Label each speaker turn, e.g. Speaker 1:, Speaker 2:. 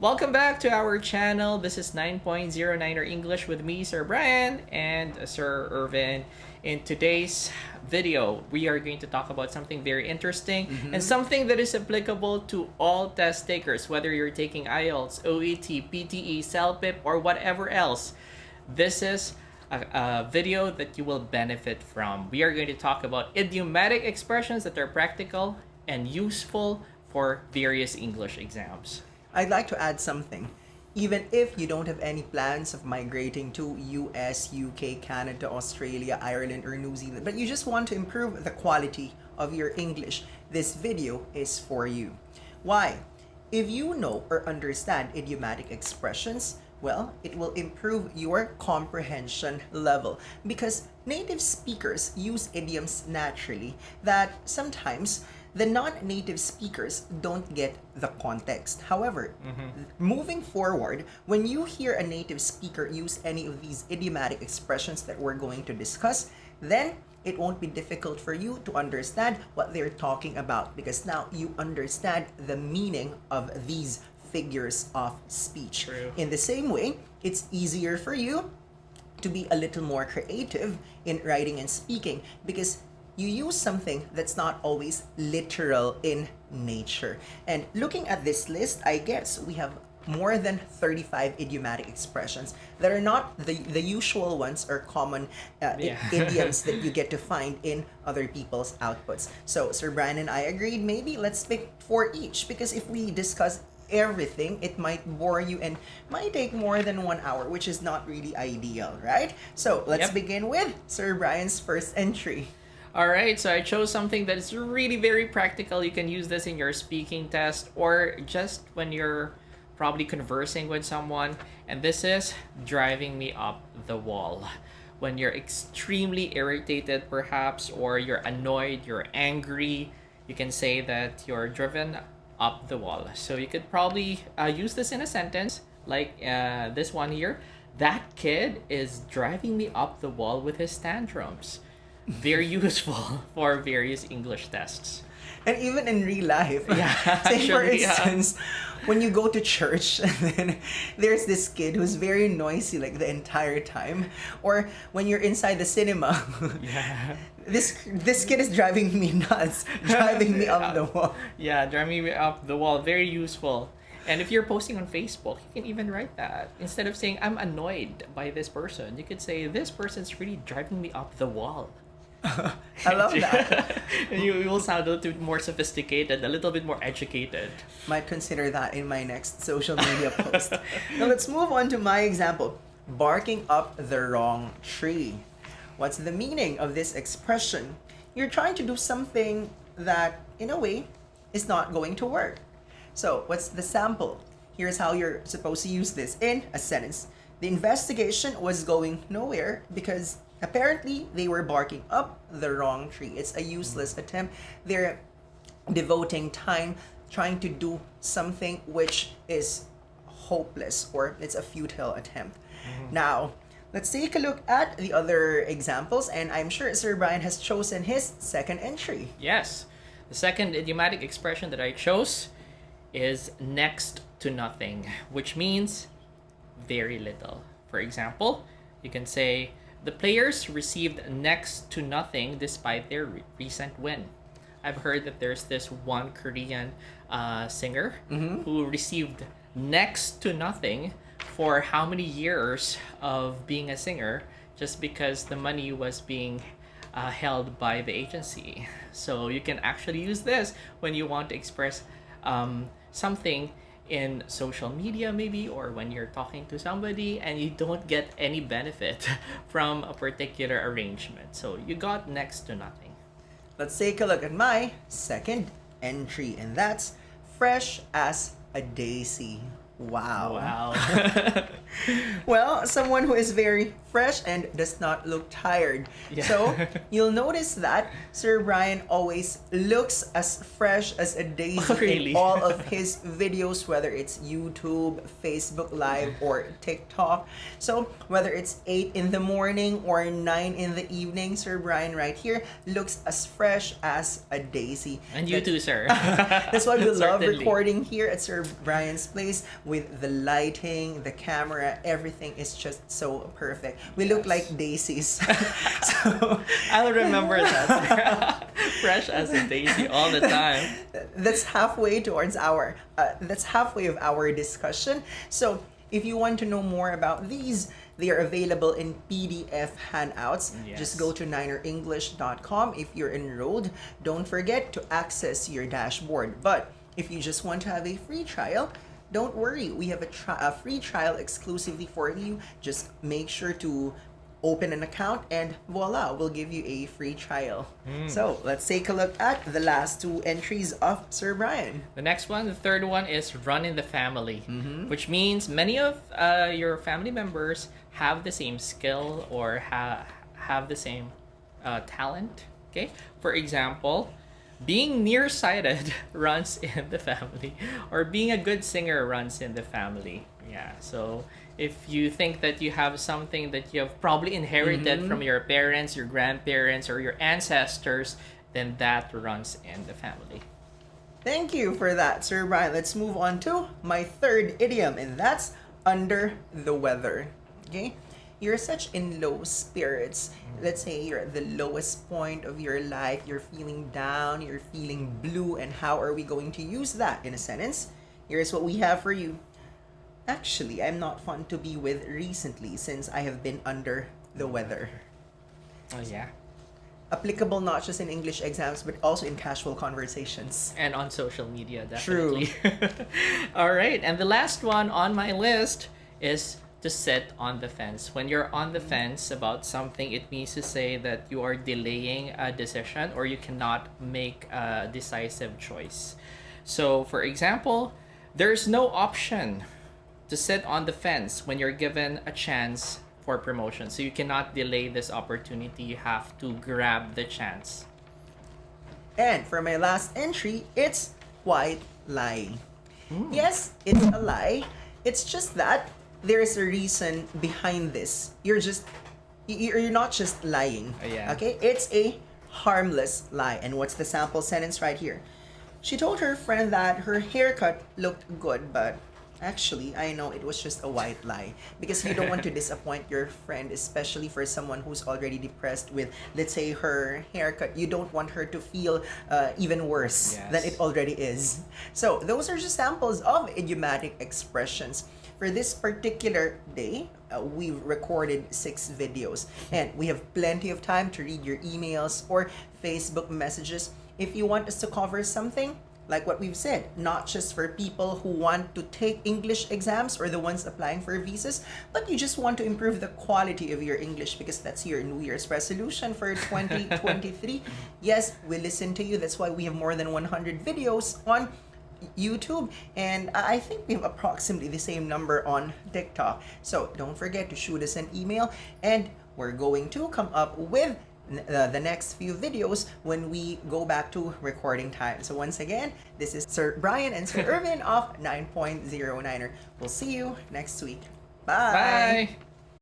Speaker 1: Welcome back to our channel. This is 9.09 or English with me, Sir Brian, and Sir Ervin. In today's video, we are going to talk about something very interesting and something that is applicable to all test takers, whether you're taking IELTS, OET, PTE, CELPIP, or whatever else. This is a video that you will benefit from. We are going to talk about idiomatic expressions that are practical and useful for various English exams.
Speaker 2: I'd like to add something. Even if you don't have any plans of migrating to US, UK, Canada, Australia, Ireland, or New Zealand, but you just want to improve the quality of your English, this video is for you. Why? If you know or understand idiomatic expressions, well, it will improve your comprehension level because native speakers use idioms naturally that sometimes the non-native speakers don't get the context. However, moving forward, when you hear a native speaker use any of these idiomatic expressions that we're going to discuss, then it won't be difficult for you to understand what they're talking about because now you understand the meaning of these figures of speech.
Speaker 1: True.
Speaker 2: In the same way, it's easier for you to be a little more creative in writing and speaking because you use something that's not always literal in nature. And looking at this list, I guess we have more than 35 idiomatic expressions that are not the usual ones or common idioms that you get to find in other people's outputs. So Sir Brian and I agreed, maybe let's pick 4 each because if we discuss everything, it might bore you and might take more than 1 hour, which is not really ideal, right? So let's begin with Sir Brian's first entry.
Speaker 1: Alright, so I chose something that is really very practical. You can use this in your speaking test or just when you're probably conversing with someone. And this is driving me up the wall. When you're extremely irritated perhaps, or you're annoyed, you're angry, you can say that you're driven up the wall. So you could probably use this in a sentence like this one here. That kid is driving me up the wall with his tantrums. Very useful for various English tests.
Speaker 2: And even in real life.
Speaker 1: Yeah,
Speaker 2: Say for
Speaker 1: actually,
Speaker 2: instance, when you go to church and then there's this kid who's very noisy like the entire time. Or when you're inside the cinema.
Speaker 1: Yeah.
Speaker 2: This kid is driving me nuts. Driving me up the wall.
Speaker 1: Yeah, driving me up the wall. Very useful. And if you're posting on Facebook, you can even write that. Instead of saying, I'm annoyed by this person, you could say, this person's really driving me up the wall.
Speaker 2: I love that.
Speaker 1: And you will sound a little bit more sophisticated, a little bit more educated.
Speaker 2: Might consider that in my next social media post. Now let's move on to my example. Barking up the wrong tree. What's the meaning of this expression? You're trying to do something that, in a way, is not going to work. So, what's the sample? Here's how you're supposed to use this in a sentence. The investigation was going nowhere because apparently they were barking up the wrong tree. It's a useless attempt. They're devoting time trying to do something which is hopeless or it's a futile attempt. Now, let's take a look at the other examples, and I'm sure Sir Brian has chosen his second entry.
Speaker 1: Yes. The second idiomatic expression that I chose is next to nothing, which means very little. For example, you can say, the players received next to nothing despite their recent win. I've heard that there's this one Korean singer who received next to nothing for how many years of being a singer just because the money was being held by the agency. So you can actually use this when you want to express something in social media maybe, or when you're talking to somebody and you don't get any benefit from a particular arrangement. So you got next to nothing.
Speaker 2: Let's take a look at my second entry, and that's fresh as a daisy. Wow. Well, someone who is very fresh and does not look tired.
Speaker 1: Yeah.
Speaker 2: So, you'll notice that Sir Brian always looks as fresh as a daisy
Speaker 1: Really?
Speaker 2: in all of his videos, whether it's YouTube, Facebook Live, or TikTok. So, whether it's 8 in the morning or 9 in the evening, Sir Brian right here looks as fresh as a daisy.
Speaker 1: And you too, sir.
Speaker 2: That's why we love
Speaker 1: Certainly.
Speaker 2: recording here at Sir Brian's place. with the lighting, the camera, everything is just so perfect. We look like daisies. So
Speaker 1: I'll remember that. Fresh as a daisy all the time.
Speaker 2: that's halfway towards our that's halfway of our discussion. So if you want to know more about these, they are available in PDF handouts.
Speaker 1: Yes.
Speaker 2: Just go to nineronenglish.com. If you're enrolled, don't forget to access your dashboard. But if you just want to have a free trial, don't worry. We have a free trial exclusively for you. Just make sure to open an account and voila, we'll give you a free trial. So let's take a look at the last two entries of Sir Brian.
Speaker 1: The next one, the third one, is run in the family, which means many of your family members have the same skill or have the same talent. Okay, for example, being nearsighted runs in the family, or being a good singer runs in the family. Yeah, so if you think that you have something that you have probably inherited from your parents, your grandparents, or your ancestors, then that runs in the family.
Speaker 2: Thank you for that, Sir Brian. Let's move on to my third idiom, and that's under the weather. Okay? You're such in low spirits. Let's say you're at the lowest point of your life. You're feeling down, you're feeling blue, and how are we going to use that in a sentence? Here's what we have for you. Actually, I'm not fun to be with recently since I have been under the weather.
Speaker 1: Oh, yeah.
Speaker 2: Applicable not just in English exams, but also in casual conversations.
Speaker 1: And on social media,
Speaker 2: True.
Speaker 1: definitely. All right. And the last one on my list is to sit on the fence. When you're on the fence about something, it means to say that you are delaying a decision or you cannot make a decisive choice. So, for example, there's no option to sit on the fence when you're given a chance for promotion. So you cannot delay this opportunity. You have to grab the chance.
Speaker 2: And for my last entry, it's white lie. Yes, it's a lie. It's just that there's a reason behind this. You're not just lying.
Speaker 1: Yeah.
Speaker 2: Okay? It's a harmless lie. And what's the sample sentence right here? She told her friend that her haircut looked good, but actually, I know it was just a white lie, because you don't want to disappoint your friend, especially for someone who's already depressed with, let's say, her haircut. You don't want her to feel even worse than it already is. So those are just samples of idiomatic expressions. For this particular day, we've recorded 6 videos, and we have plenty of time to read your emails or Facebook messages. If you want us to cover something, like what we've said, not just for people who want to take English exams or the ones applying for visas, but you just want to improve the quality of your English because that's your New Year's resolution for 2023. Yes, we listen to you. That's why we have more than 100 videos on YouTube, and I think we have approximately the same number on TikTok. So don't forget to shoot us an email, and we're going to come up with the next few videos when we go back to recording time. So once again, this is Sir Brian and Sir Ervin of 9.09er. We'll see you next week. Bye.
Speaker 1: Bye.